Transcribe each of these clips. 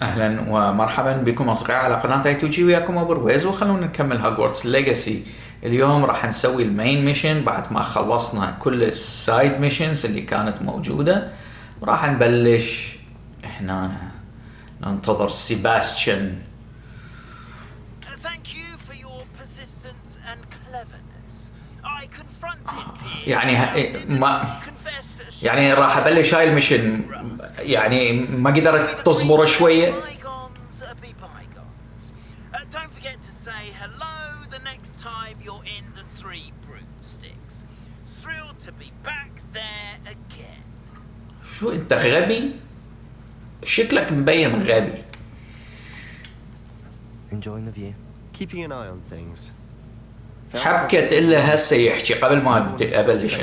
اهلا ومرحبا بكم اصدقائي على قناة توجي، وياكم ابو رويز، وخلونا نكمل هوجورتس ليجاسي. اليوم راح نسوي المين ميشن بعد ما خلصنا كل السايد ميشنز اللي كانت موجودة، وراح نبلش هنا ننتظر سيباستيان. يعني راح ابلش هاي الميشن، يعني ما قدرت تصبر شوية. شو انت غبي؟ شكلك مبين غبي. Enjoying the view. Keeping an eye on things. حبكت إلا هسه يحكي قبل ما أبلش.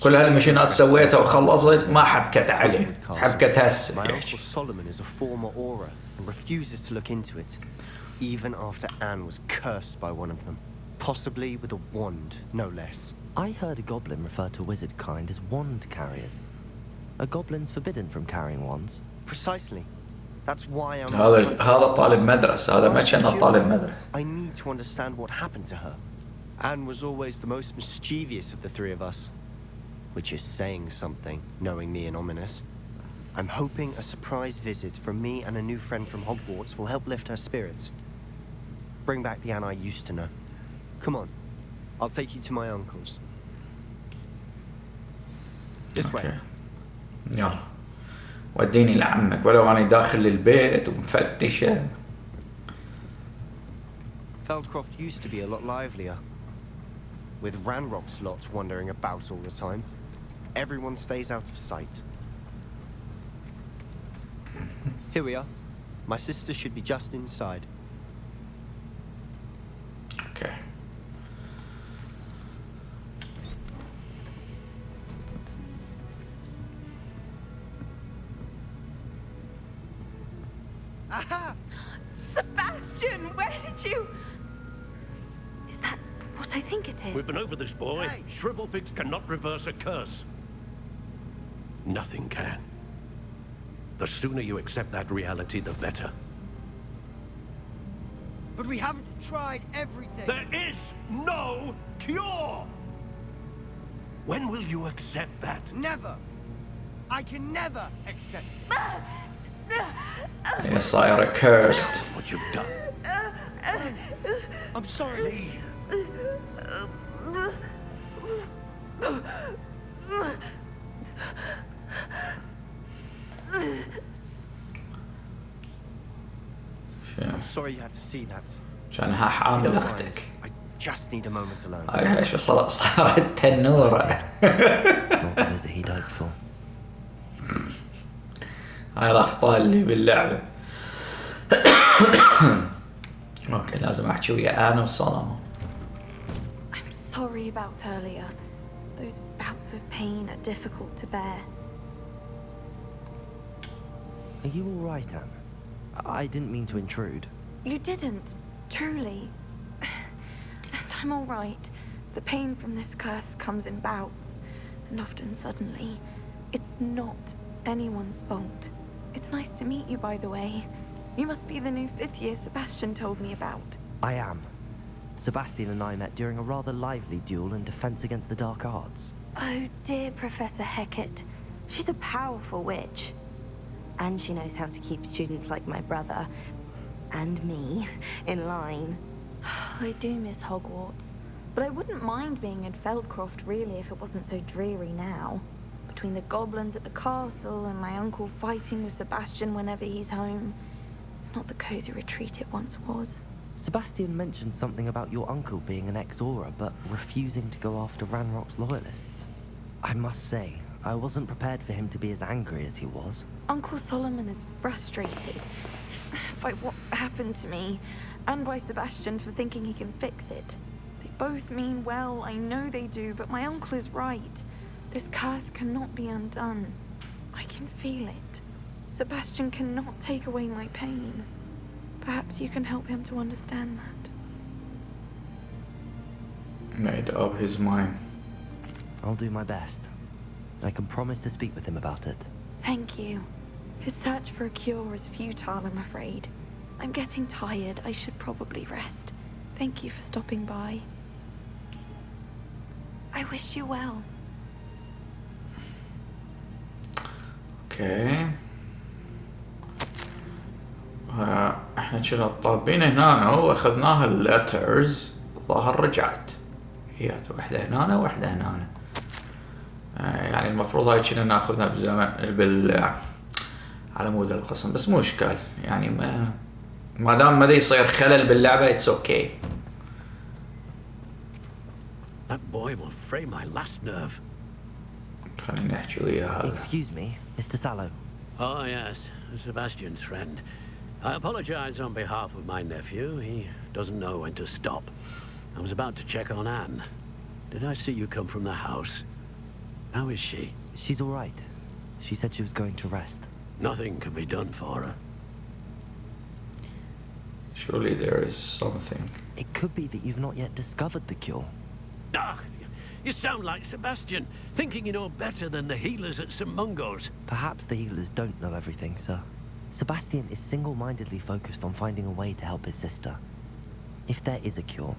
كل هالمشينات سويتها وخلصت ما حبكت عليه، حبكت هسه يحكي. Solomon is a former aura and refuses to look into it, even after Anne was cursed by one of them, possibly with a wand, no less. I heard a goblin refer to wizard kind as wand carriers. Are goblins forbidden from carrying wands? Precisely. That's why I'm هذا طالب مدرسة، هذا ما كان طالب مدرسة. I need to understand what happened to her. Anne was always the most mischievous of the three of us, which is saying something, knowing me and ominous. I'm hoping a surprise visit from me and a new friend from Hogwarts will help lift her spirits. Bring back the Anne I used to know. Come on, I'll take you to my uncle's. This way. يلا وديني لعمك، ولو أنا داخل البيت ومفتشة. Feldcroft used to be a lot livelier, with Ranrock's lot wandering about all the time. Everyone stays out of sight. Here we are. My sister should be just inside. Okay. Aha! Sebastian, where did you... Is that what I think it is? We've been over this, boy. Hey. Shrivelfigs cannot reverse a curse. Nothing can. The sooner you accept that reality, the better. But we haven't tried everything. There is no cure! When will you accept that? Never. I can never accept it. Yes, I are cursed. What you've done. I'm sorry. I'm sorry you had to see that. كانها حامل أختك. I just need a moment alone. هاي شو صارت تنورة. Not the visit he'd hoped for. هاي الأخطاء اللي باللعبة. أوكي لازم أحكي ويا أنا وسولومون. I'm sorry about earlier. Those bouts of pain are difficult to bear. Are you all right, Anne? I didn't mean to intrude. You didn't, truly. And I'm all right. The pain from this curse comes in bouts, and often suddenly. It's not anyone's fault. It's nice to meet you, by the way. You must be the new 5th year Sebastian told me about. I am. Sebastian and I met during a rather lively duel in defense against the dark arts. Oh dear, Professor Hecat. She's a powerful witch. And she knows how to keep students like my brother and me in line. I do miss Hogwarts, but I wouldn't mind being in Feldcroft really if it wasn't so dreary now. Between the goblins at the castle and my uncle fighting with Sebastian whenever he's home, it's not the cozy retreat it once was. Sebastian mentioned something about your uncle being an ex-Aura, but refusing to go after Ranrock's loyalists. I must say, I wasn't prepared for him to be as angry as he was. Uncle Solomon is frustrated by what happened to me, and by Sebastian for thinking he can fix it. They both mean well, I know they do, but my uncle is right. This curse cannot be undone. I can feel it. Sebastian cannot take away my pain. Perhaps you can help him to understand that. Made up his mind. I'll do my best. I can promise to speak with him about it. Thank you. His search for a cure is futile, I'm afraid. I'm getting tired. I should probably rest. Thank you for stopping by. I wish you well. اوكي. احنا كنا طابين هنا واخذناها اللترز. الظاهر رجعت هي واحدة هنا وواحدة هنا. يعني المفروض هاي كنا ناخذها بالزمن على مود القسم، بس مو اشكال يعني ما دام ما يصير خلل باللعبة اتس اوكي. That boy will fray my last nerve. خلينا نحكي وياه. Excuse me, Mr. Sallow. Oh yes, Sebastian's friend. I apologize on behalf of my nephew. He doesn't know when to stop. I was about to check on Anne. Did I see you come from the house? How is she? She's all right. She said she was going to rest. Nothing can be done for her. Surely there is something. It could be that you've not yet discovered the cure. Ah, you sound like Sebastian, thinking you know better than the healers at St. Mungo's. Perhaps the healers don't know everything, sir. Sebastian is single-mindedly focused on finding a way to help his sister. If there is a cure,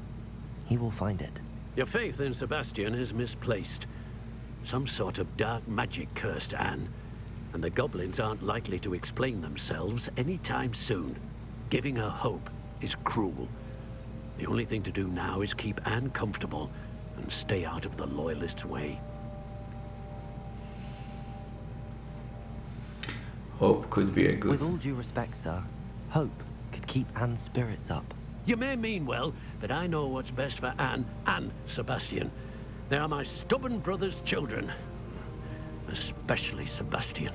he will find it. Your faith in Sebastian is misplaced. Some sort of dark magic cursed Anne, and the goblins aren't likely to explain themselves anytime soon. Giving her hope is cruel. The only thing to do now is keep Anne comfortable and stay out of the Loyalists' way. Hope could be a good. With all due respect, sir, hope could keep Anne's spirits up. You may mean well, but I know what's best for Anne and Sebastian. They are my stubborn brother's children. Especially Sebastian.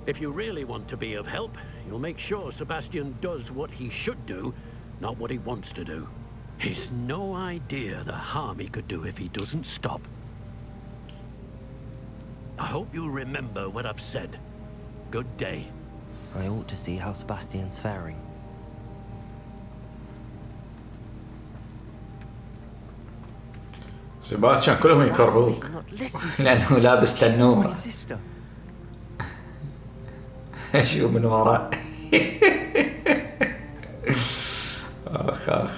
If you really want to be of help, you'll make sure Sebastian does what he should do, not what he wants to do. He's no idea the harm he could do if he doesn't stop. I hope you'll remember what I've said. Good day. I ought to see how Sebastian's faring. سيباستيان كلهم يكرهوك لأنه لابس تنورة. شو من وراء. آخ.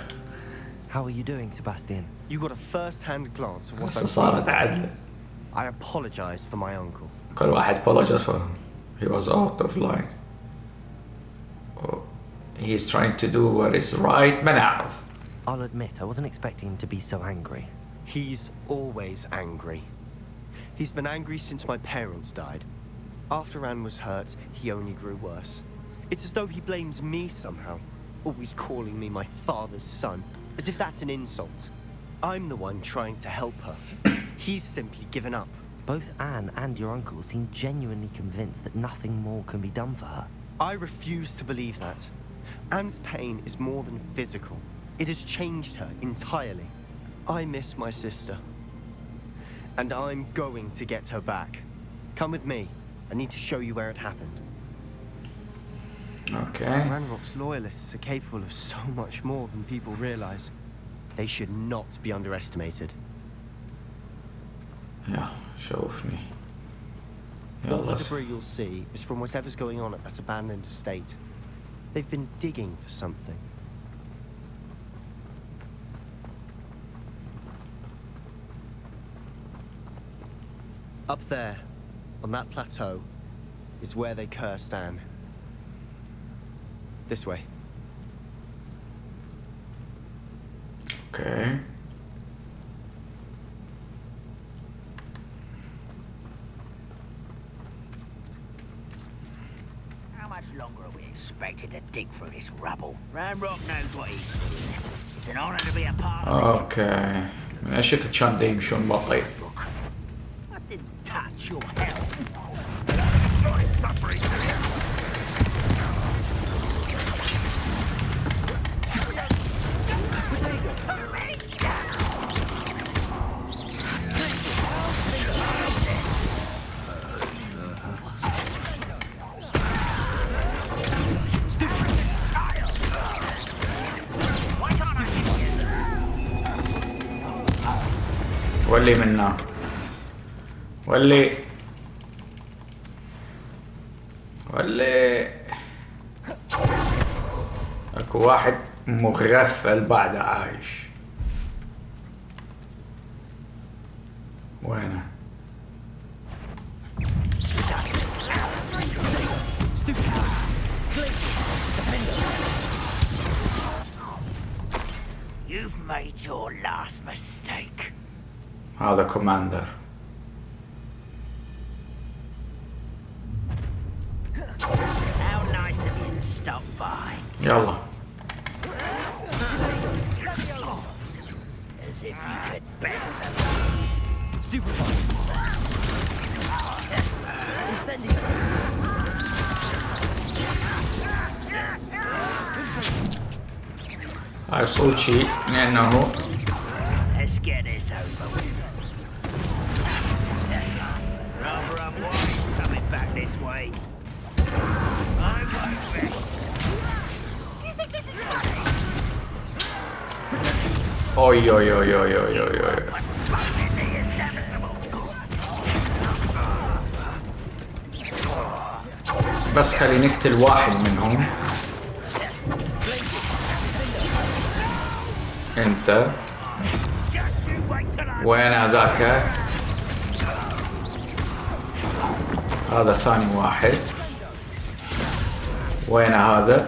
How are you doing, Sebastian? You got a first-hand glance at what I'm صارت عدلة. I apologize for my uncle. كل واحد apologize for him. He was out of line. He's trying to do what is right. ما نعرف. I'll admit, I wasn't expecting him to be so angry. He's always angry. He's been angry since my parents died. After Anne was hurt, he only grew worse. It's as though he blames me somehow, always calling me my father's son, as if that's an insult. I'm the one trying to help her. He's simply given up. Both Anne and your uncle seem genuinely convinced that nothing more can be done for her. I refuse to believe that. Anne's pain is more than physical. It has changed her entirely. I miss my sister. And I'm going to get her back. Come with me. I need to show you where it happened. Okay. Ranrock's loyalists are capable of so much more than people realize. They should not be underestimated. Yeah, شوفني. All the debris you'll see is from whatever's going on at that abandoned estate. They've been digging for something. Up there, on that plateau, is where they cursed Anne. This way. Okay. How much longer are we expected to dig through this rubble? Ranrock knows what he's doing. It's an honor to be a part of it. Okay. من الشكل كان دا يمشون بطيء. I didn't touch your hell. ولي منا ولي ولا اكو واحد مغفل بعده عايش. وينه؟ You've made your last mistake. هذا كوماندر. How nice of you to stop by. يلا. As if you could best them. Stupefy. Incendiary. هاي صوت شيء لأنه Let's get this over with. Rather unwise coming back this way. I won't bet. You think this is funny? اوي اوي اوي اوي اوي اوي اوي. The inevitable. بس خلي نقتل واحد منهم. انت Just you wait till I. وين هذاك؟ هذا ثاني واحد. وين هذا؟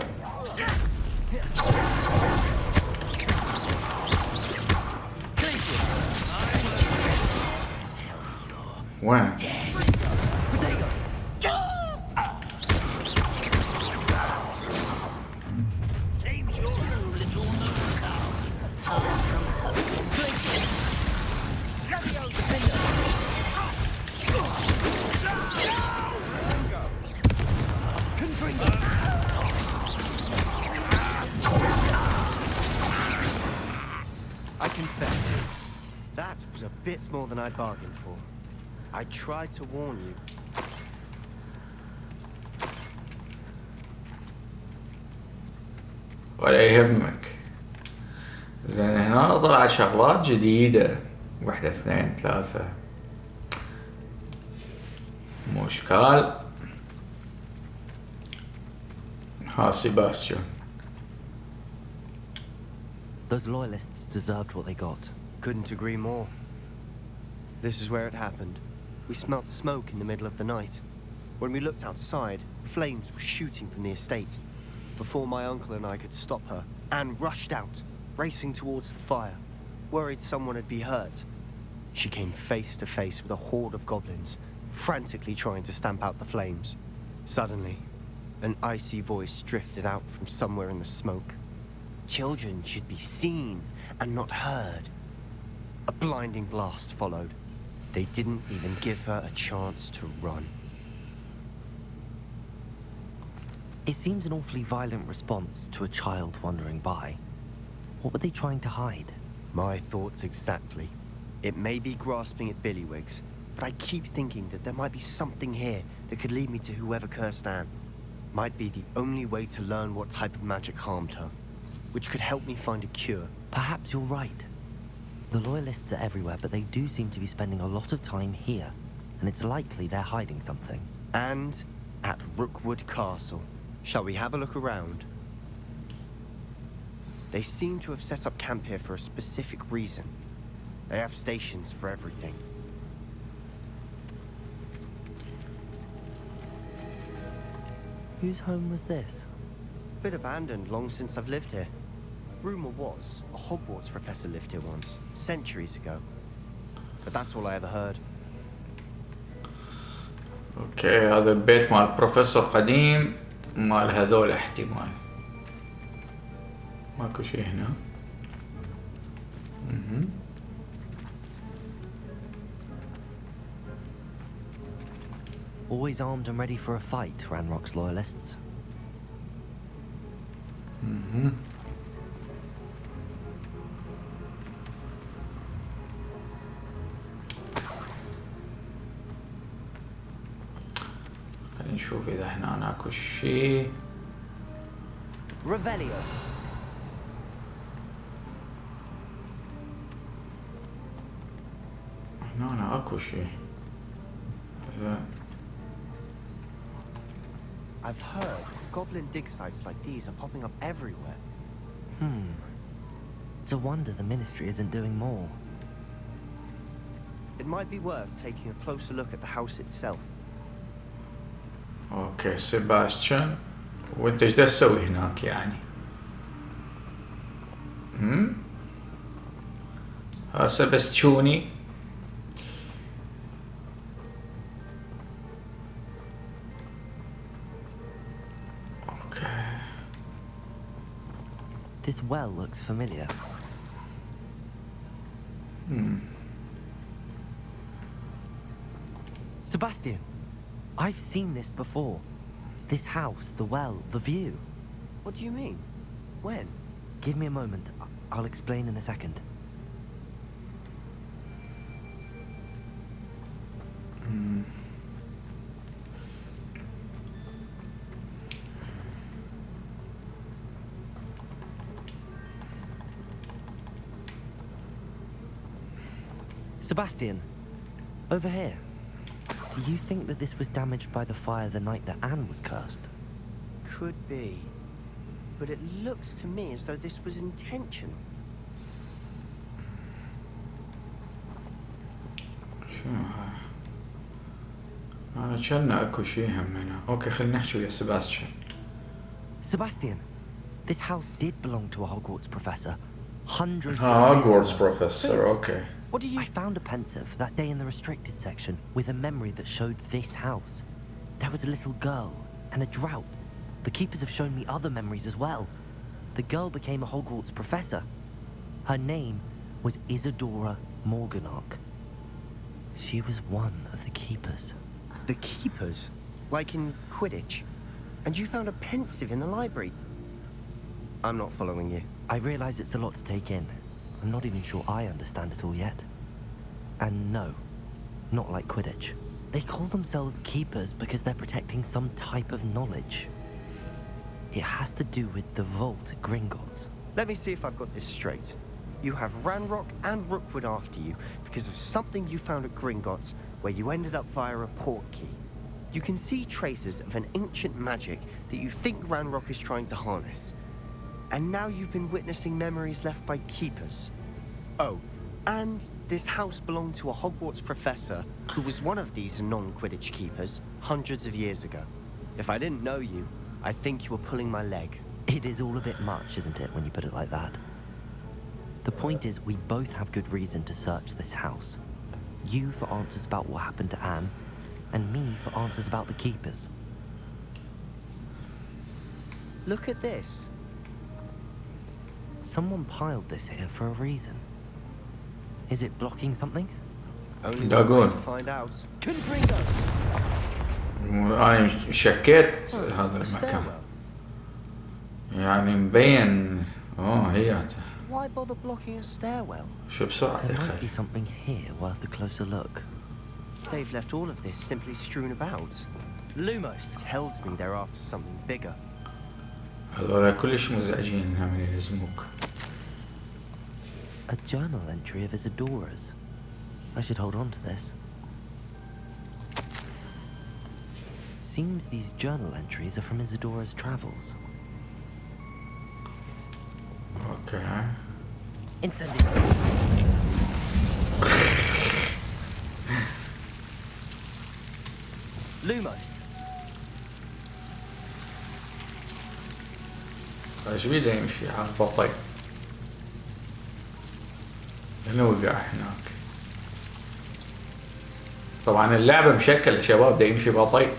وين؟ Seems you're a little no-account. Far from I confess, that was a bit more than I'd bargained for. I tried to warn you. ولا يهمك. زين هنا طلعت شغلات جديدة. 1 2 3 مو اشكال. ها سيباستيان. Those loyalists deserved what they got. Couldn't agree more. This is where it happened. We smelt smoke in the middle of the night. When we looked outside, flames were shooting from the estate. Before my uncle and I could stop her, Anne rushed out, racing towards the fire, worried someone had been hurt. She came face to face with a horde of goblins, frantically trying to stamp out the flames. Suddenly, an icy voice drifted out from somewhere in the smoke. Children should be seen and not heard. A blinding blast followed. They didn't even give her a chance to run. It seems an awfully violent response to a child wandering by. What were they trying to hide? My thoughts exactly. It may be grasping at Billywigs, but I keep thinking that there might be something here that could lead me to whoever cursed Anne. Might be the only way to learn what type of magic harmed her, which could help me find a cure. Perhaps you're right. The loyalists are everywhere, but they do seem to be spending a lot of time here, and it's likely they're hiding something. And at Rookwood Castle. Shall we have a look around? They seem to have set up camp here for a specific reason. They have stations for everything. Whose home was this? Bit abandoned long since I've lived here. Rumor was a Hogwarts professor lived here once, centuries ago. But that's all I ever heard. اوكي هذا البيت مال بروفيسور قديم مال هذول احتمال. ماكو شيء هنا. Always armed and ready for a fight, Ranrock's loyalists. خلينا نشوف إذا هنا أكو شيء. Revelio. هنا أكو شيء. I've heard goblin dig sites like these are popping up everywhere. It's a wonder the Ministry isn't doing more. It might be worth taking a closer look at the house itself. اوكي سيباستيان، وانت ايش تسوي هناك يعني؟ سيباستيوني. اوكي. This well looks familiar. Sebastian, I've seen this before. This house, the well, the view. What do you mean? When? Give me a moment. I'll explain in a second. Sebastian, over here. Do you think that this was damaged by the fire the night that Anne was cursed? Could be. But it looks to me as though this was intentional. أنا كأنه أكو شيء همنا. أوكي خلينا نحكي ويا سيباستيان. Sebastian, this house did belong to a Hogwarts professor. Hundreds of Hogwarts years ago. professor. Okay. What do you... I found a pensive that day in the restricted section with a memory that showed this house. There was a little girl and a drought. The keepers have shown me other memories as well. The girl became a Hogwarts professor. Her name was Isadora Morganach. She was one of the keepers. The keepers? Like in Quidditch? And you found a pensive in the library? I'm not following you. I realize it's a lot to take in. I'm not even sure I understand it all yet. And no, not like Quidditch. They call themselves keepers because they're protecting some type of knowledge. It has to do with the vault at Gringotts. Let me see if I've got this straight. You have Ranrock and Rookwood after you because of something you found at Gringotts where you ended up via a portkey. You can see traces of an ancient magic that you think Ranrock is trying to harness. And now you've been witnessing memories left by keepers. Oh, and this house belonged to a Hogwarts professor who was one of these non-Quidditch keepers hundreds of years ago. If I didn't know you, I think you were pulling my leg. It is all a bit much, isn't it, when you put it like that? The point is, we both have good reason to search this house. You for answers about what happened to Anne, and me for answers about the keepers. Look at this. Someone piled this here for a reason. Is it blocking something? Only one way to find out. Confringo! أنا شكيت هذا المكان. يعني مبين. هياته. Why bother blocking a stairwell? شو بسرعة يا There might أخي. be something here worth a closer look. They've left all of this simply strewn about. Lumos. Tells me they're after something bigger. هذول كلش مزعجين هم يلزموك. A journal entry of Isadora's. I should hold on to this. Seems these journal entries are from Isadora's travels. Okay. Incendio. Lumos. ايش بيه يمشي على البطيء؟ هنا وقع هناك. طبعا اللعبة مشكل يا شباب، ده يمشي بطيء.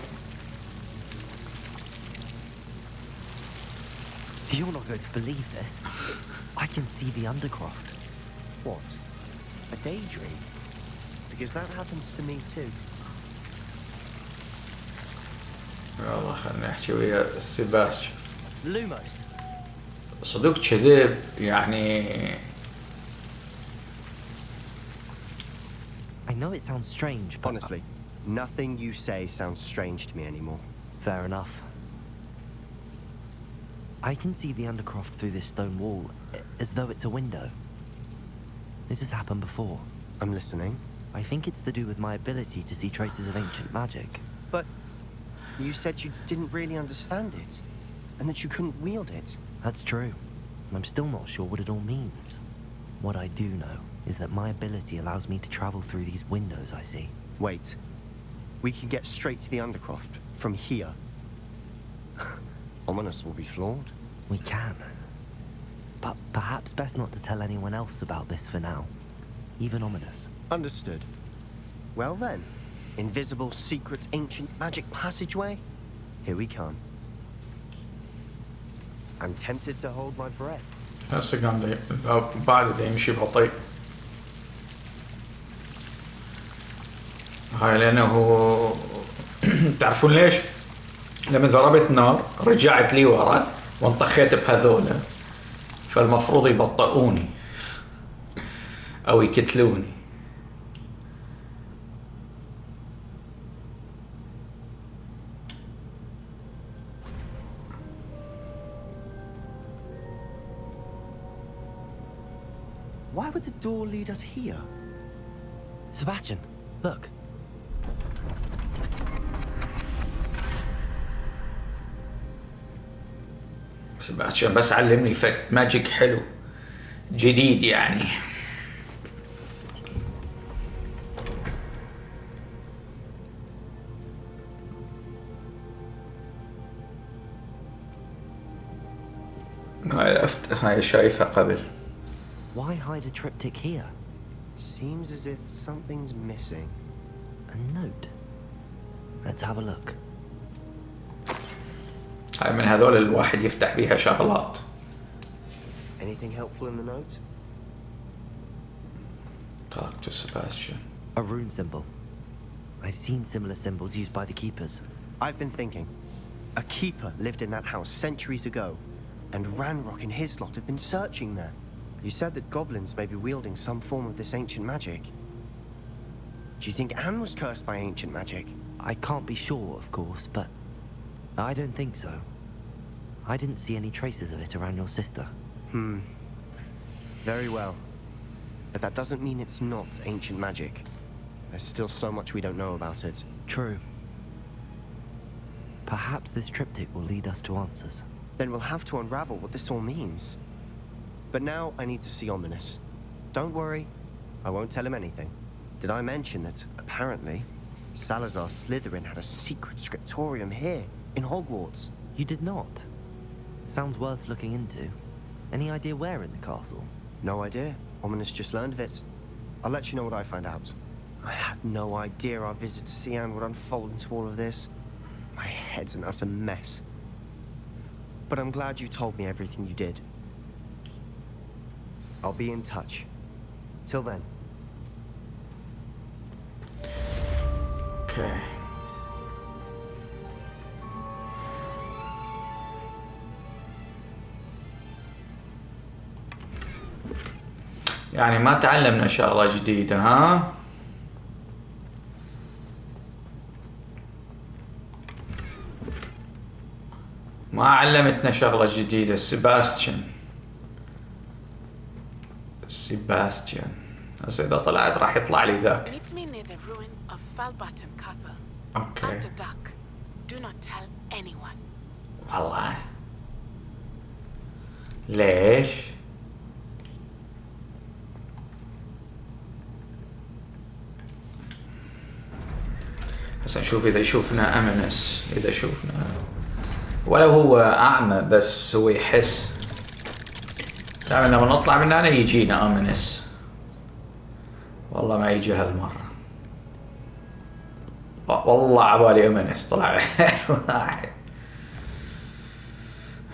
You're not going to believe this. I can see the Undercroft. What? A daydream? Because that happens to me too. يلا خلينا نحكي ويا سيباستيان. Lumos. صدق كذب يعني. I know it sounds strange, but... Honestly, nothing you say sounds strange to me anymore. Fair enough. I can see the Undercroft through this stone wall, as though it's a window. This has happened before. I'm listening. I think it's to do with my ability to see traces of ancient magic. But You said you didn't really understand it, and that you couldn't wield it. That's true. I'm still not sure what it all means. What I do know is that my ability allows me to travel through these windows I see. Wait. We can get straight to the Undercroft from here. Ominous will be flawed. We can. But perhaps best not to tell anyone else about this for now. Even Ominous. Understood. Well then, invisible, secret, ancient magic passageway? Here we come. I'm tempted to hold my breath. هسه قام بعد يمشي بطيء. هاي لأنه هو تعرفون ليش؟ لما ضربت نار رجعت لي ورا وانطخيت بهذولا، فالمفروض يبطئوني أو يكتلوني. Why would the door lead us here? Sebastian, look. سيباستيان بس علمني فك ماجيك حلو جديد يعني. هاي شايفها قبل. Why hide a triptych here? Seems as if something's missing. A note. Let's have a look. هاي من هذول الواحد يفتح بيها شغلات. Anything helpful in the note? Talk to Sebastian. A rune symbol. I've seen similar symbols used by the keepers. I've been thinking. A keeper lived in that house centuries ago, and Ranrock and his lot have been searching there. You said that goblins may be wielding some form of this ancient magic. Do you think Anne was cursed by ancient magic? I can't be sure, of course, but I don't think so. I didn't see any traces of it around your sister. Very well. But that doesn't mean it's not ancient magic. There's still so much we don't know about it. True. Perhaps this triptych will lead us to answers. Then we'll have to unravel what this all means. But now I need to see Ominous. Don't worry, I won't tell him anything. Did I mention that, apparently, Salazar Slytherin had a secret scriptorium here, in Hogwarts? You did not? Sounds worth looking into. Any idea where in the castle? No idea. Ominous just learned of it. I'll let you know what I find out. I had no idea our visit to Sian would unfold into all of this. My head's an utter mess. But I'm glad you told me everything you did. I'll be in touch. Till then. Okay. يعني ما تعلمنا شغلة جديدة ها؟ ما علمتنا شغلة جديدة سيباستيان. بس إذا طلعت راح يطلع لي ذاك. Meet me near the ruins of Falbaton Castle. Okay. After dark. Do not tell anyone. والله. ليش؟ هسه نشوف إذا يشوفنا أمنس، إذا شوفنا ولو هو أعمى بس هو يحس. دائما لما نطلع من هنا يجينا أمنس. والله ما يجي هالمرة. والله عبالي أمنس طلع واحد.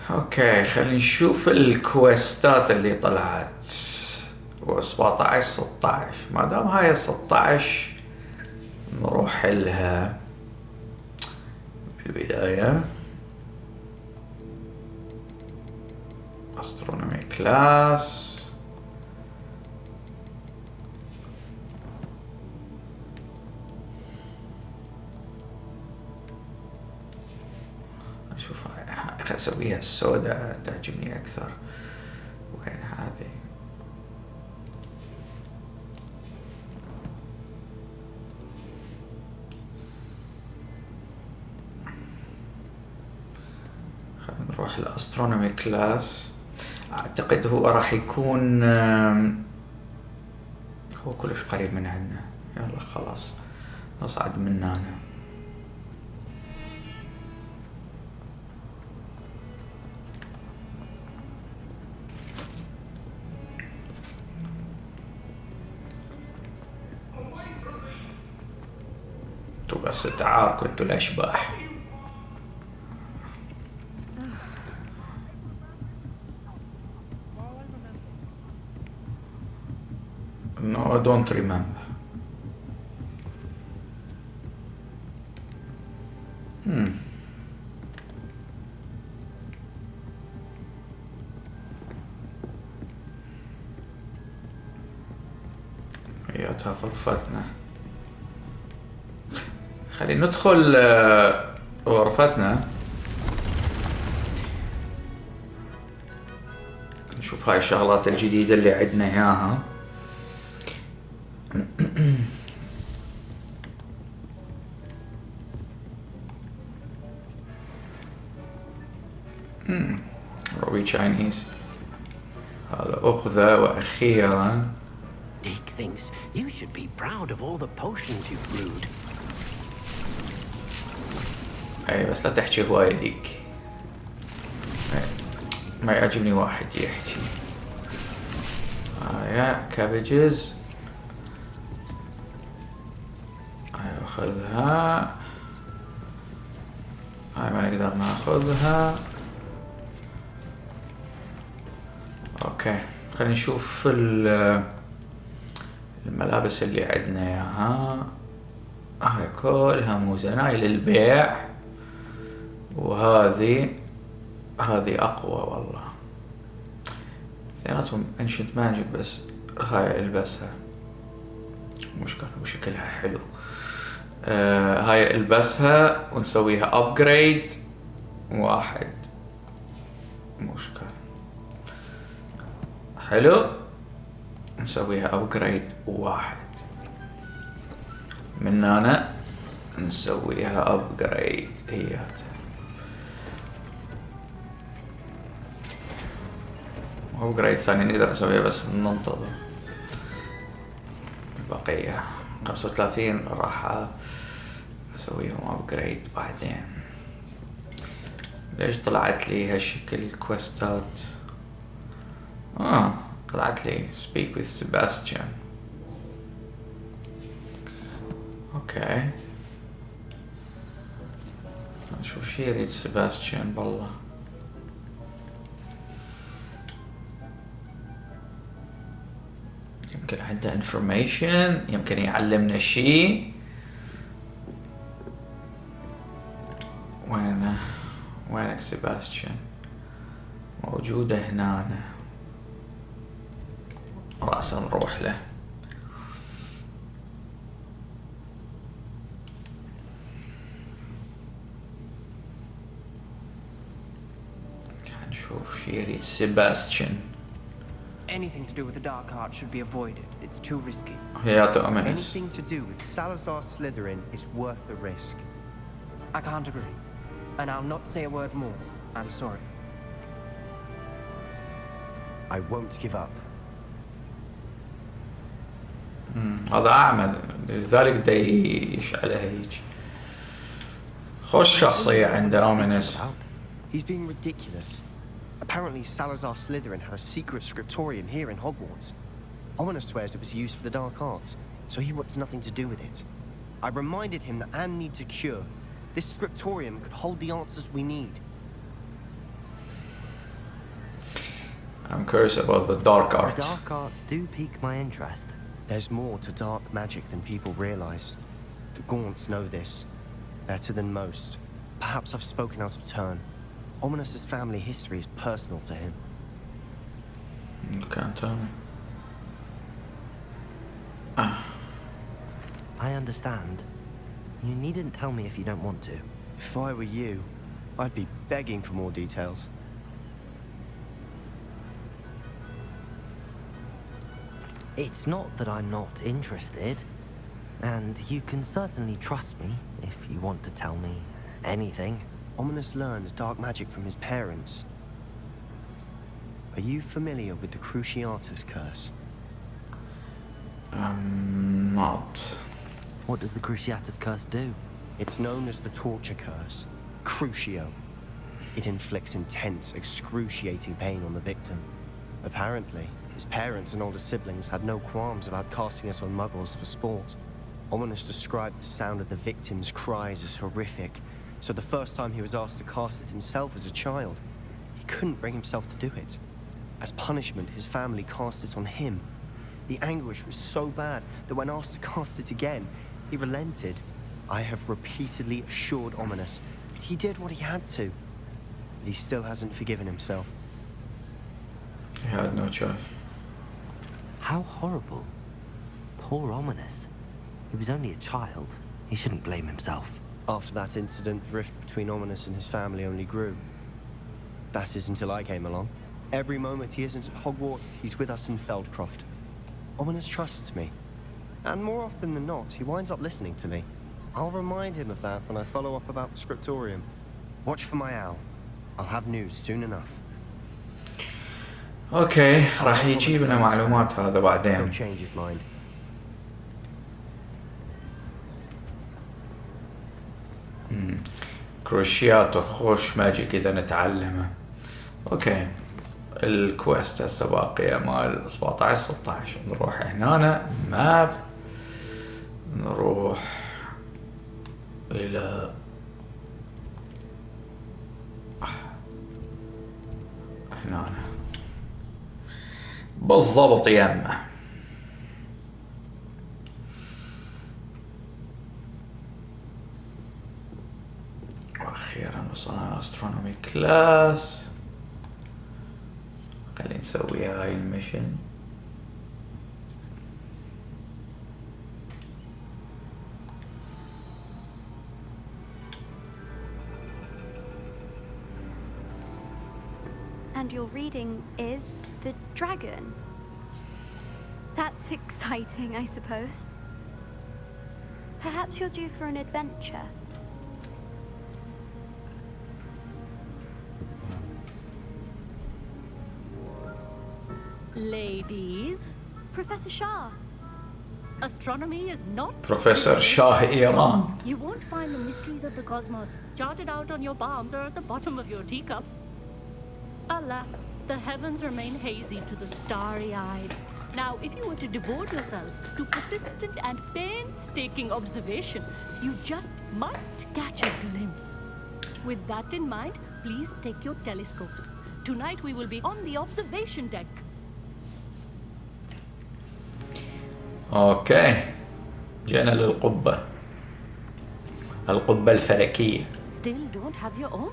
اوكي خلينا نشوف الكويستات اللي طلعت. 17 16 ما دام هاي 16 نروح لها بالبداية. astronomy class. اشوف هاي اسويها السوداء تعجبني اكثر. وين هذه؟ نروح الأسترونومي كلاس. أعتقد هو راح يكون هو كلش قريب من عندنا. يلا خلاص نصعد من هنا. انتوا بس تعاركوا انتوا الأشباح. No, I don't remember. هي غرفتنا. خلينا ندخل غرفتنا نشوف هاي الشغلات الجديدة اللي عندنا اياها. روبي تشاينيز. هذا أخذة وأخيرا. Deke thinks you should be proud of all the potions you've brewed. اي بس لا تحكي هواية ديك. ما يعجبني واحد يحكي. يا كابجز. هاي خذها. هاي ما نقدر ناخذها. اوكي خلينا نشوف الملابس اللي عندنا اياها. هاي كلها موزنة هاي للبيع. وهذه اقوى والله. اثنيناتهم انشنت ماجيك بس هاي البسها. مشكلة وشكلها حلو. هاي البسها ونسويها ابجريد واحد. مشكلة حلو. نسويها ابجريد واحد. من هنا نسويها ابجريد هياتها. ابجريد ثاني نقدر نسويها بس ننتظر. البقية 35 راح اسويهم ابجريد بعدين. ليش طلعت لي هالشكل كويستات؟ طلعت لي speak with Sebastian. اوكي نشوف شي يريد سيباستيان بالله. يمكن عنده information. يمكن يعلمنا شي. وينك سيباستيان؟ موجودة هنا. رأسا نروح له. نشوف شي يريد سيباستيان. Anything to do with the dark art should be avoided. It's too risky. Anything to do with Salazar Slytherin is worth the risk. I can't agree. And I'll not say a word more. I'm sorry. I won't give up. هذا أعمى لذلك دا يشعله هيك. خوش شخصية عنده ominous. He's being ridiculous. Apparently Salazar Slytherin had a secret scriptorium here in Hogwarts. Ominous swears it was used for the dark arts, so he wants nothing to do with it. I reminded him that Anne needs a cure. This scriptorium could hold the answers we need. I'm curious about the dark arts. The dark arts do pique my interest. There's more to dark magic than people realize. The Gaunts know this better than most. Perhaps I've spoken out of turn. Ominous's family history is personal to him. You can't tell me. I understand. You needn't tell me if you don't want to. If I were you, I'd be begging for more details. It's not that I'm not interested. And you can certainly trust me if you want to tell me anything. Ominous learned dark magic from his parents. Are you familiar with the Cruciatus curse? I'm not. What does the Cruciatus curse do? It's known as the torture curse, Crucio. It inflicts intense, excruciating pain on the victim. Apparently, his parents and older siblings had no qualms about casting it on muggles for sport. Ominous described the sound of the victim's cries as horrific, so the first time he was asked to cast it himself as a child, he couldn't bring himself to do it. As punishment, his family cast it on him. The anguish was so bad that when asked to cast it again, he relented. I have repeatedly assured Ominous that he did what he had to, but he still hasn't forgiven himself. He had no choice. How horrible. Poor Ominous. He was only a child. He shouldn't blame himself. After that incident, the rift between Ominous and his family only grew. That is until I came along. Every moment he isn't at Hogwarts, he's with us in Feldcroft. Ominous trusts me. And more often than not, he winds up listening to me. I'll remind him of that when I follow up about the scriptorium. Watch for my owl. I'll have news soon enough. اوكي راح يجيب لنا معلومات هذا He'll بعدين. change his mind. كروشياتو خوش ماجيك اذا نتعلمه. اوكي الكويست هسه باقية مال 17 16. نروح هنا ماب، نروح الى هنا بالضبط يمه. واخيرا وصلنا استرونومي كلاس. خلينا نسوي هاي المشن. And your reading is the dragon. That's exciting, I suppose. Perhaps you're due for an adventure. Ladies, Professor Shah. astronomy is not Professor Shah Iran. You won't find the mysteries of the cosmos charted out on your palms or at the bottom of your teacups. Alas, the heavens remain hazy to the starry-eyed. Now, if you were to devote yourselves to persistent and painstaking observation, you just might catch a glimpse. With that in mind, please take your telescopes. Tonight we will be on the observation deck. اوكي جينا للقبة، القبة الفلكية. Still don't have your own?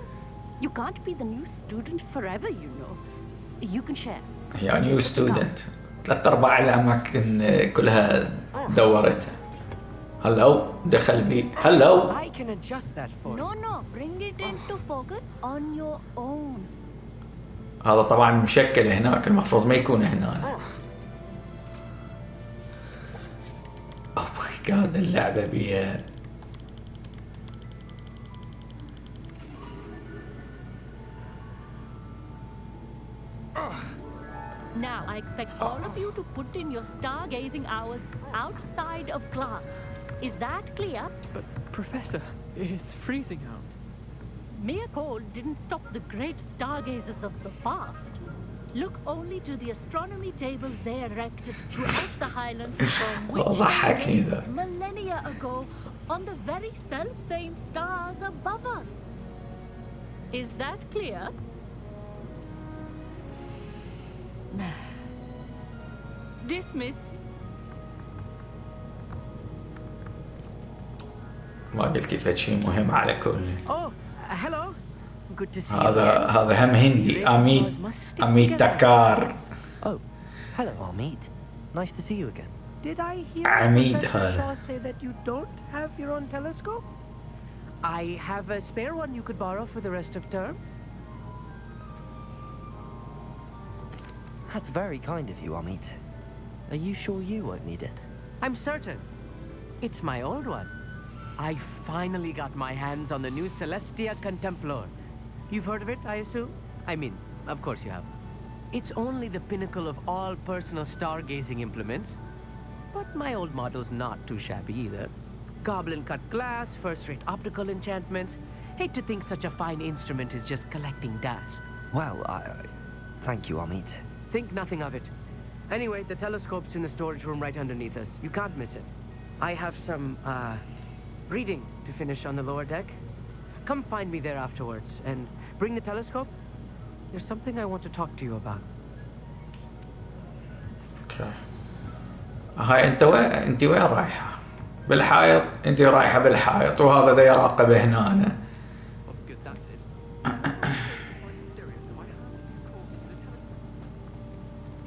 You can't be the new student forever, you know. You can share. يا نيو ستودنت 3/4 الأماكن كلها دورتها. هلو دخل بي. هلو. I can adjust that for you. No, bring it into focus on your own. هذا طبعا مشكل هناك، المفروض ما يكون هنا. اوه ماي جاد اللعبة بيها. Now, I expect all of you to put in your stargazing hours outside of class. Is that clear? But, Professor, it's freezing out. Mere cold didn't stop the great stargazers of the past. Look only to the astronomy tables they erected throughout the highlands from which millennia ago on the very self-same stars above us. Is that clear? Dismissed. ما قلت لك شيء مهم على كل. Oh, hello. Good to see you. هذا هم هندي. أميت تكار. Oh, hello, Amit. Nice to see you again. Did I hear Amit Professor Shaw هذا. say that you don't have your own telescope? I have a spare one you could borrow for the rest of term. That's very kind of you, Amit. Are you sure you won't need it? I'm certain. It's my old one. I finally got my hands on the new Celestia Contemplar. You've heard of it, I assume? I mean, of course you have. It's only the pinnacle of all personal stargazing implements. But my old model's not too shabby either. Goblin-cut glass, first-rate optical enchantments. Hate to think such a fine instrument is just collecting dust. Well, thank you, Amit. Think nothing of it. Anyway, the telescope's in the storage room right underneath us. You can't miss it. I have some, reading to finish on the lower deck. Come find me there afterwards, and bring the telescope. There's something I want to talk to you about. Okay. هاي انت وين رايحة؟ بالحائط، انت رايحة بالحائط وهذا دا يراقب هنا.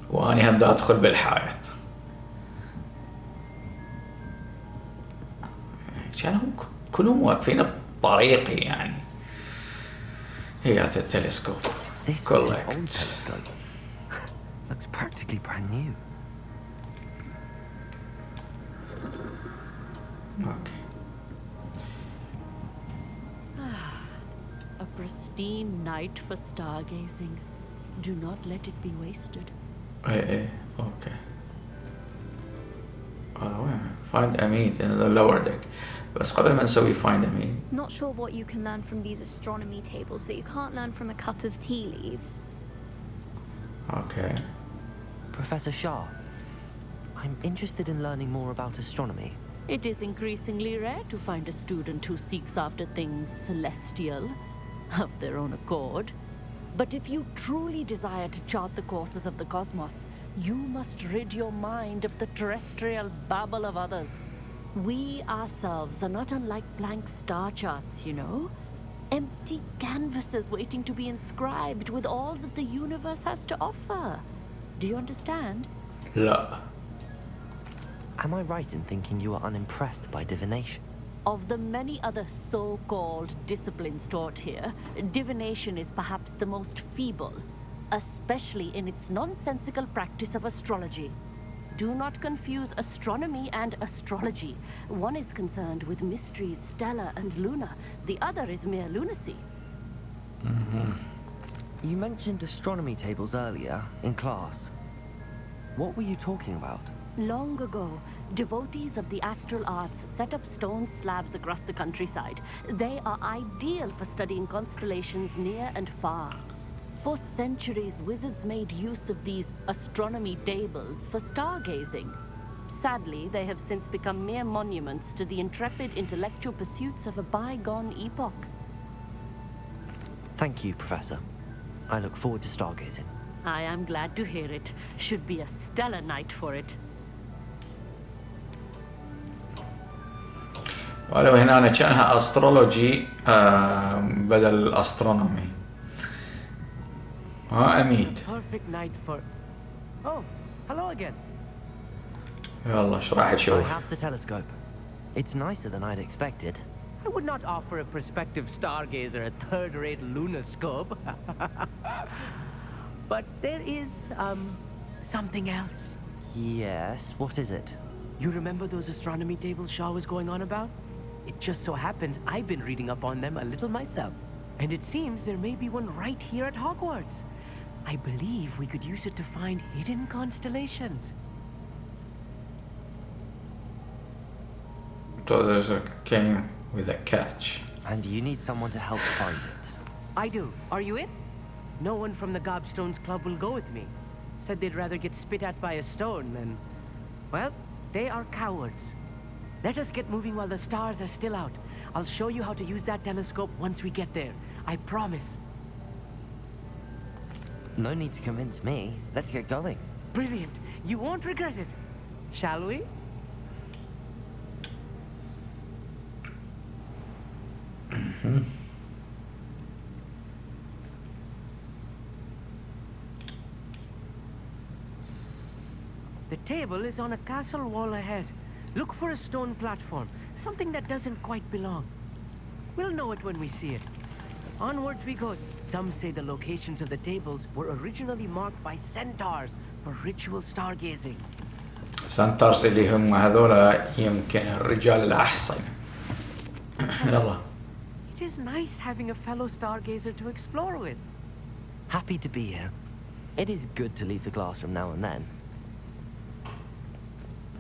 واني هم دا ادخل بالحائط. كانوا كلهم واقفين بطريقي يعني. هيات التلسكوب. This was his old telescope. Looks practically brand new. Okay. A pristine night for stargazing. Do not let it be wasted. Okay. Find Amit in the lower deck. بس قبل ما نسوي find Amit. Not sure what you can learn from these astronomy tables that you can't learn from a cup of tea leaves. Okay. Professor Shah, I'm interested in learning more about astronomy. It is increasingly rare to find a student who seeks after things celestial, of their own accord. But if you truly desire to chart the courses of the cosmos, you must rid your mind of the terrestrial babble of others. We ourselves are not unlike blank star charts, you know? Empty canvases waiting to be inscribed with all that the universe has to offer. Do you understand? لا. Am I right in thinking you are unimpressed by divination? Of the many other so-called disciplines taught here, divination is perhaps the most feeble, especially in its nonsensical practice of astrology. Do not confuse astronomy and astrology. One is concerned with mysteries stellar and lunar. The other is mere lunacy. You mentioned astronomy tables earlier, in class. What were you talking about? Long ago, devotees of the astral arts set up stone slabs across the countryside. They are ideal for studying constellations near and far. For centuries, wizards made use of these astronomy tables for stargazing. Sadly, they have since become mere monuments to the intrepid intellectual pursuits of a bygone epoch. Thank you, Professor. I look forward to stargazing. I am glad to hear it. Should be a stellar night for it. ولو هنا كانها استرولوجي بدل الاسترونومي. أميت. Perfect night for. Oh, hello again. يلا ايش راح تشوف؟ I have the telescope. It's nicer than I'd expected. I would not offer a prospective stargazer a third-rate lunoscope. But there is, something else. Yes, what is it? You remember those astronomy tables Shaw was going on about? It just so happens I've been reading up on them a little myself. And it seems there may be one right here at Hogwarts. I believe we could use it to find hidden constellations. So there's a king with a catch. And you need someone to help find it. I do. Are you in? No one from the Gobstones Club will go with me. Said they'd rather get spit at by a stone than... Well, they are cowards. Let us get moving while the stars are still out. I'll show you how to use that telescope once we get there. I promise. No need to convince me. Let's get going. Brilliant. You won't regret it. Shall we? The table is on a castle wall ahead. Look for a stone platform, something that doesn't quite belong. We'll know it when we see it. Onwards we go. Some say the locations of the tables were originally marked by centaurs for ritual stargazing. سنترس اللي هم هذولا يمكن الرجال الأحصن. يلا. It is nice having a fellow stargazer to explore with. Happy to be here. It is good to leave the classroom now and then.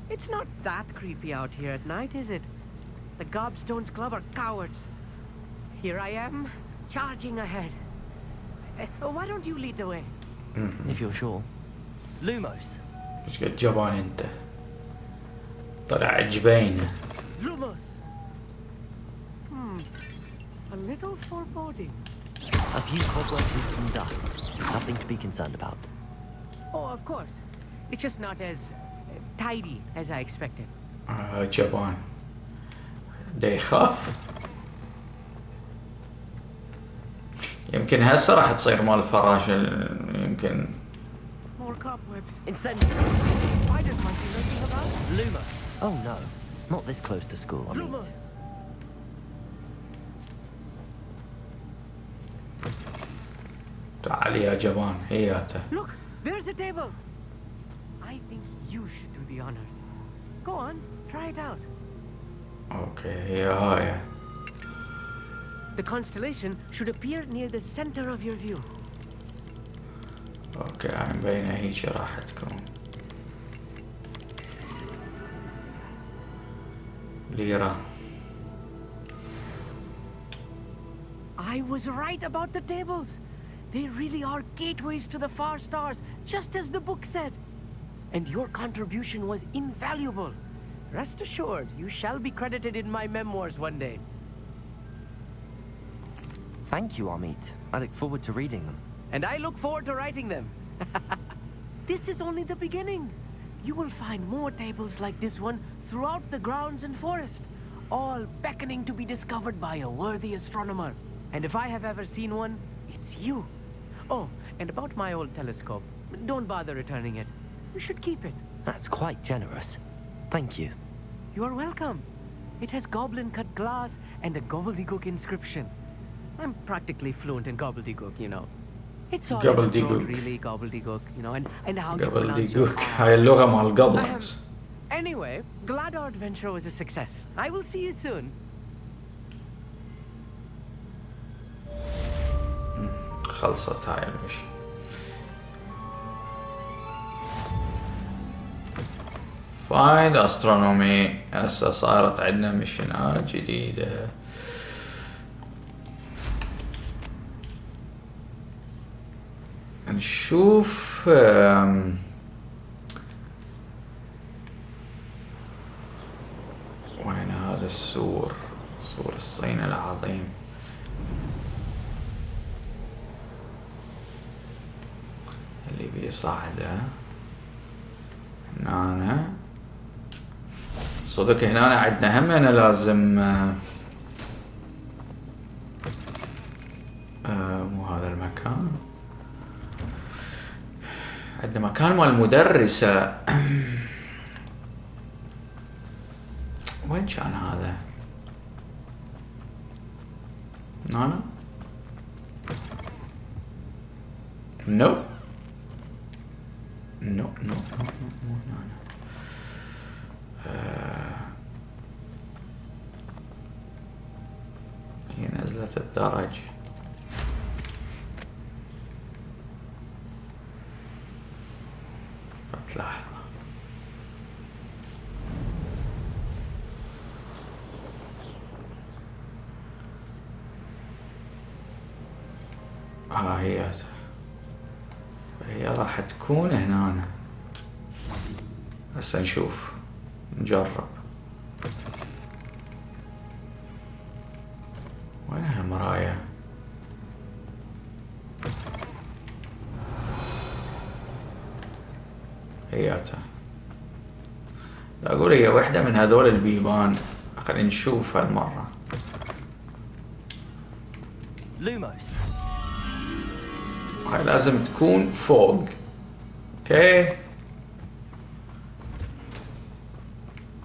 It's not that creepy out here at night, is it? The Gobstones Club are cowards. Here I am, charging ahead. Why don't you lead the way? If you're sure. Lumos. ايش قد جبان انت؟ طلع جبينه. Lumos. A little foreboding. A few cobwebs and some dust. Nothing to be concerned about. Oh, of course. It's just not as tidy as I expected. جبان. ده يخاف. يمكن هسه راح تصير مال الفراشة يمكن. More cobwebs. Incendiary. Spiders might be lurking about. Luma. Oh no. Not this close to school. Lumos. تعال يا جبان هياته. Look, there's a table. I think you should do the honors. Go on, try it out. اوكي هي هاي. The constellation should appear near the center of your view. اوكي مبينه هيك راح تكون. ليرة. I was right about the tables. They really are gateways to the far stars, just as the book said. And your contribution was invaluable. Rest assured, you shall be credited in my memoirs one day. Thank you, Amit. I look forward to reading them. And I look forward to writing them. This is only the beginning. You will find more tables like this one throughout the grounds and forest, all beckoning to be discovered by a worthy astronomer. And if I have ever seen one, it's you. Oh, and about my old telescope, don't bother returning it. You should keep it. That's quite generous. Thank you. You are welcome. It has goblin-cut glass and a gobbledygook inscription. I'm practically fluent in gobbledygook, you know. It's all in the throat, really, gobbledygook, you know, and how you pronounce your R's. هاي اللغة مال goblins. Anyway, glad our adventure was a success. I will see you soon. خلصت هاي المشي. فايند استرونومي. هسه صارت عندنا مشينات جديدة. نشوف وين هذا السور. سور الصين العظيم. اللي بيصعده هنا. صدق هنا عندنا هم أنا لازم مو هذا المكان. عندنا مكان مال المدرسة. وين كان هذا؟ هنا؟ نو نو نو مو هنا. هي نزلت الدرج. لحظة. هي راح تكون هنا. هسه نشوف نجرب. وين هالمراية؟ هياتها. أقول هي واحدة من هذول البيبان. خلينا نشوف هالمرة. لوموس. هاي لازم تكون فوق. اوكي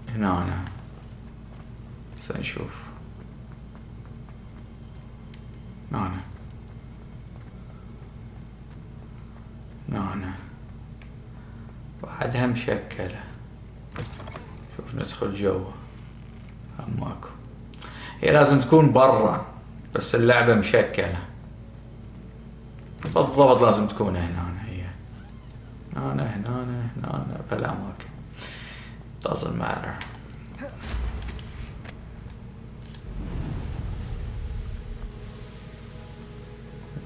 هنا سنشوف. هنا بعدها مشكلة. شوف ندخل جوا. هم ماكو. هي لازم تكون برا، بس اللعبة مشكلة. بالضبط لازم تكون هنا، هي هنا بالأماكن. doesn't matter.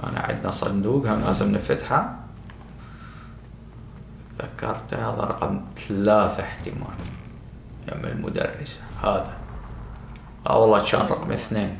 هنا عندنا صندوق هم لازم نفتحه. تذكرت هذا رقم 3 احتمال يم المدرسة. هذا والله كان رقم 2.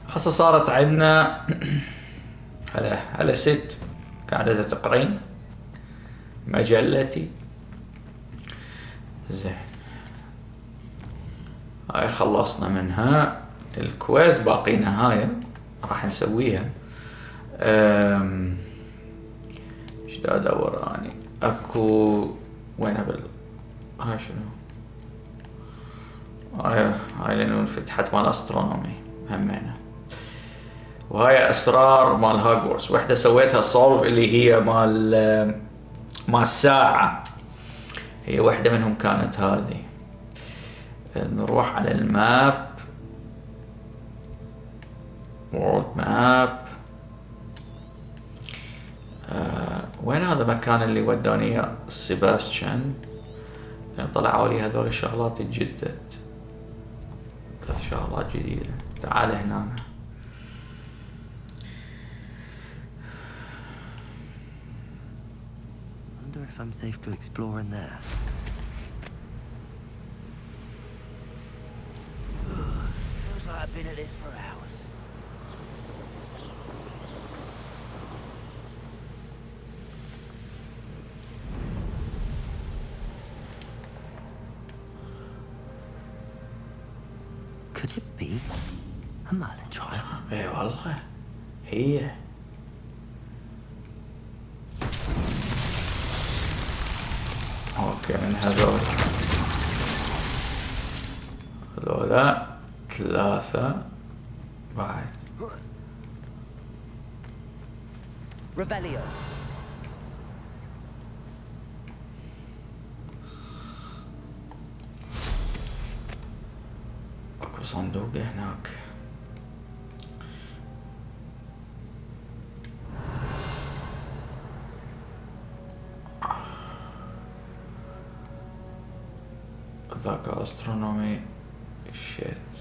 هسه صارت عندنا هلا ست قاعدة تقرين مجلتي. زين هاي خلصنا منها. الكويز باقي نهاية راح نسويها. ايش دا ادور اني اكو وين هاي شنو هاي لانه فتحت مال استرونومي همينه. وهاي اسرار مال هوجورتس. وحده سويتها صولف اللي هي مال الساعة، هي وحده منهم كانت هذه. نروح على الماب، وورد ماب. وين هذا المكان اللي وداني اياه سيباستيان؟ طلعوا لي هذول الشغلات اتجدد، 3 شغلات جديدة. تعال هنا. I wonder if I'm safe to explore in there. Feels like I've been at this for hours. Could it be a Merlin trial? اي والله هي. اوكي من هذول 3 بعد. Revelio. اكو صندوق هناك. ذاك استرونومي شيت.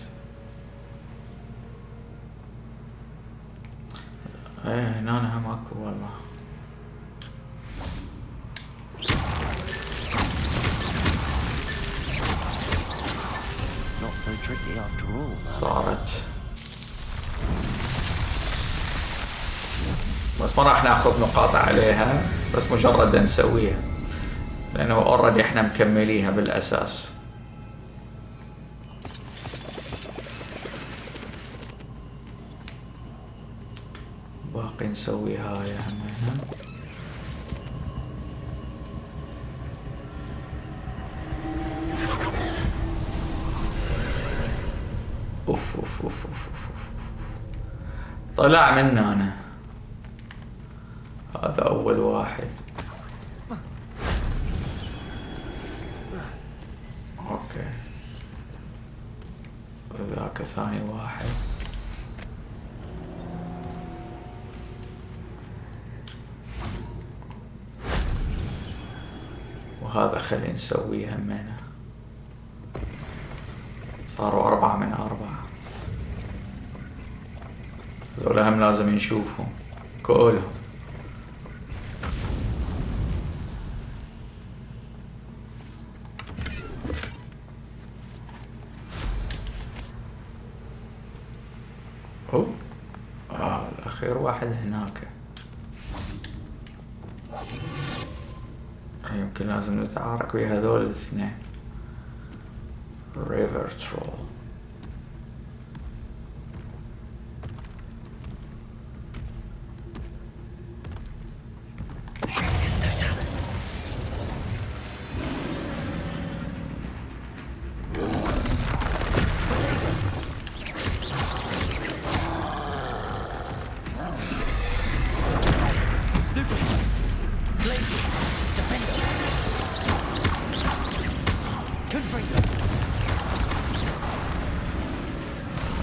ايه هنا هم اكو والله. Not so tricky after all. صارت بس ما راح ناخذ نقاط عليها، بس مجرد نسويها لانه اوريدي احنا مكمليها بالاساس. باقي نسوي هاي همينة. اوف اوف اوف اوف طلع منا انا. هذا اول واحد. اوكي ذاك ثاني واحد. وهذا خلينا نسويه همينة. صاروا 4 من 4. هذول هم لازم نشوفهم كلهم. الأخير واحد هناك. يمكن لازم نتعارك ويا هذول الاثنين. ريفر ترول.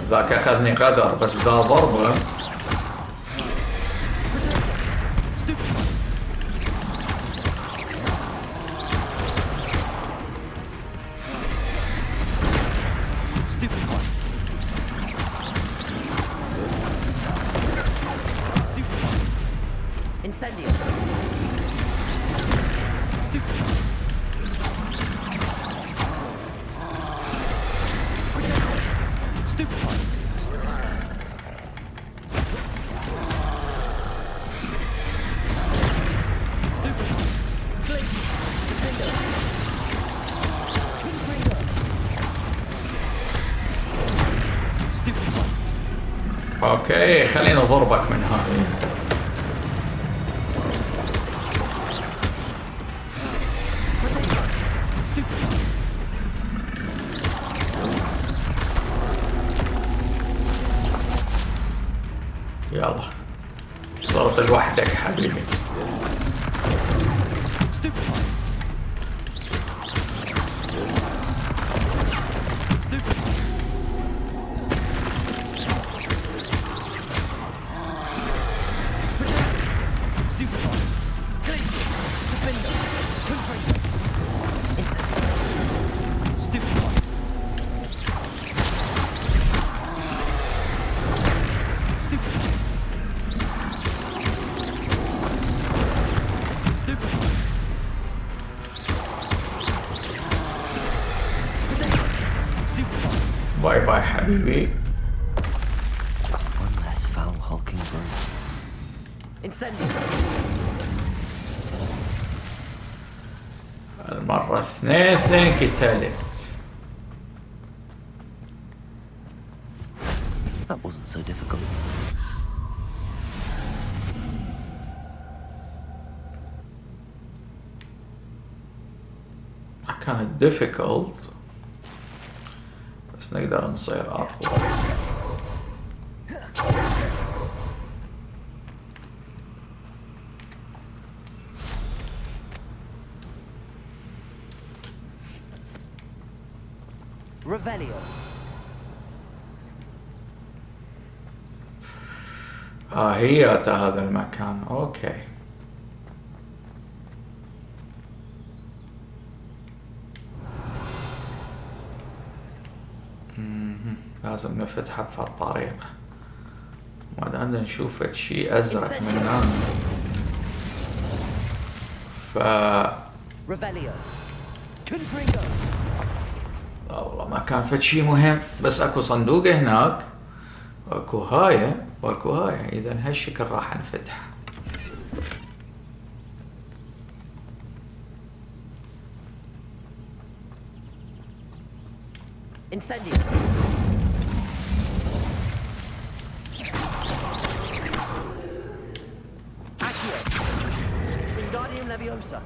ذاك اخذني غدر بس ذا ضربه. اوكي خليني اضربك من هذه. يلا صرت لوحدك حبيبي. باي باي حبيبي. One less foul hulking brute. Incendio. المرة اثنين كتالت. That wasn't so difficult. كانت difficult بس نقدر نصير أقوى. Revelio. هي هذا المكان. اوكي لازم نفتحها بهالطريقة. ما دامنا نشوف شيء ازرق من هنا ف لا والله ما كان فد شيء مهم. بس اكو صندوق هناك واكو هاي واكو هاي. اذا هالشكل راح نفتح. Incendio. Accio. Wingardium Leviosa.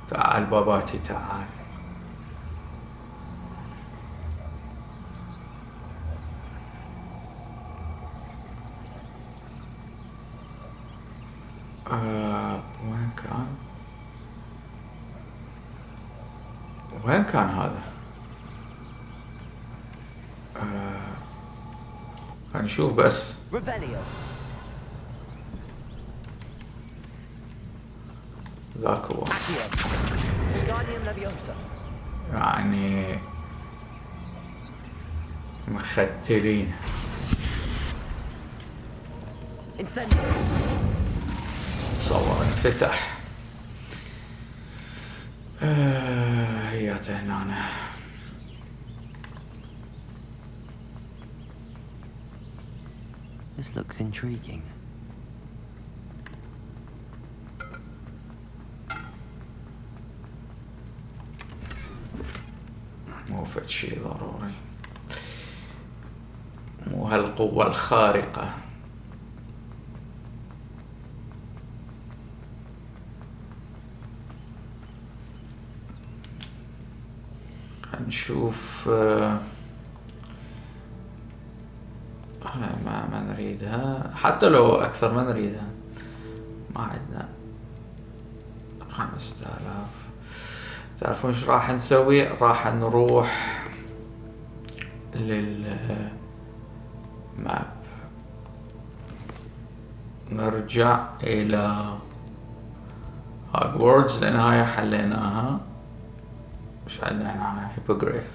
تعال باباتي تعال. وين كان؟ وين كان هذا؟ هنشوف بس. ذاك هو. يعني مختلين. تصور انفتح. هياته هنا. This looks intriguing. مو فد شي ضروري. مو هالقوة الخارقة. نشوف. ما نريدها. حتى لو أكثر ما نريدها. ما عندنا 5000. تعرفون ايش راح نسوي؟ راح نروح نرجع إلى هوجورتس لأن هاي حليناها. مش حلينا هيبوغريف.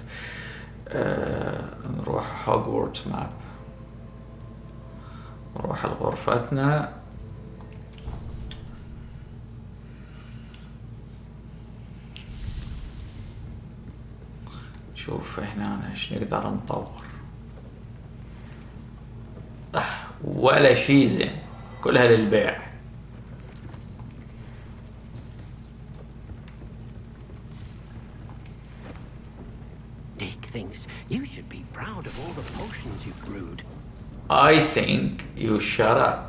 نروح هوجورتس ماب، نروح لغرفتنا. شوف هنا ايش نقدر نطور. ولا شي زين، كلها للبيع. Dick thinks you should be proud of all the potions you've brewed. I think you shut up.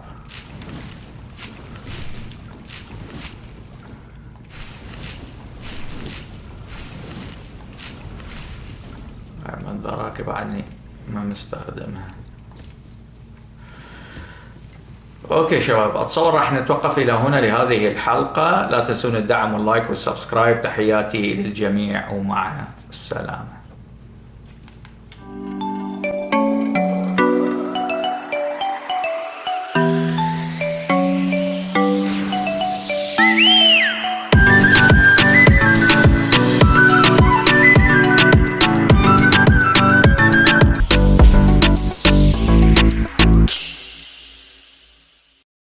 من دراك بعدني ما مستخدمها. اوكي شباب، اتصور راح نتوقف الى هنا لهذه الحلقة. لا تنسون الدعم واللايك والسبسكرايب. تحياتي للجميع ومع السلامة.